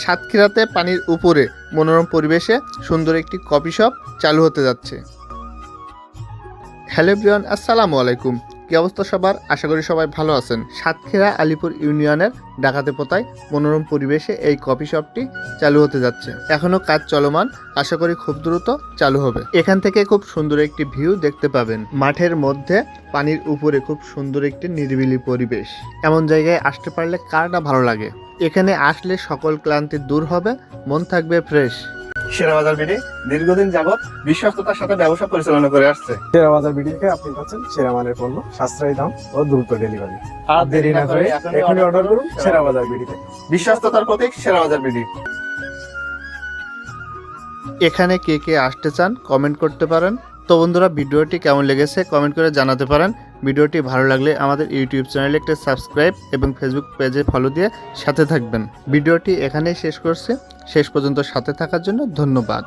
সাতক্ষীরাতে পানির উপরে মনোরম পরিবেশে সুন্দর একটি কফি শপ চালু হতে যাচ্ছে। হ্যালো এভরিওয়ান, আসসালামু আলাইকুম। কি অবস্থা সবার? আশা করি সবাই ভালো আছেন। সাতক্ষীরা আলিপুর ইউনিয়নের ডাকাতে পোতায় মনোরম পরিবেশে এই কফি শপটি চালু হতে যাচ্ছে। এখনো কাজ চলমান, আশা করি খুব দ্রুত চালু হবে। এখান থেকে খুব সুন্দর একটি ভিউ দেখতে পাবেন। মাঠের মধ্যে পানির উপরে খুব সুন্দর একটি নিরিবিলি পরিবেশ। এমন জায়গায় আসতে পারলে কারটা ভালো লাগে। এখানে আসলে সকল ক্লান্তি দূর হবে, মন থাকবে ফ্রেশ। শেরাবাজার বিডি দীর্ঘদিন যাবত বিশ্বস্ততার সাথে ব্যবসা পরিচালনা করে আসছে। শেরাবাজার বিডিতে আপনি পাচ্ছেন সেরা মানের পণ্য, সাশ্রয়ী দাম ও দ্রুত ডেলিভারি। আর দেরি না করে এখনই অর্ডার করুন শেরাবাজার বিডিতে। বিশ্বস্ততার প্রতীক শেরাবাজার বিডি। এখানে কে কে আসতে চান কমেন্ট করতে পারেন। তো বন্ধুরা, ভিডিওটি কেমন লেগেছে কমেন্ট করে জানাতে পারেন। ভিডিওটি ভালো লাগলে আমাদের ইউটিউব চ্যানেলে একটা সাবস্ক্রাইব এবং ফেসবুক পেজে ফলো দিয়ে সাথে থাকবেন। ভিডিওটি এখানেই শেষ করছি। শেষ পর্যন্ত সাথে থাকার জন্য ধন্যবাদ।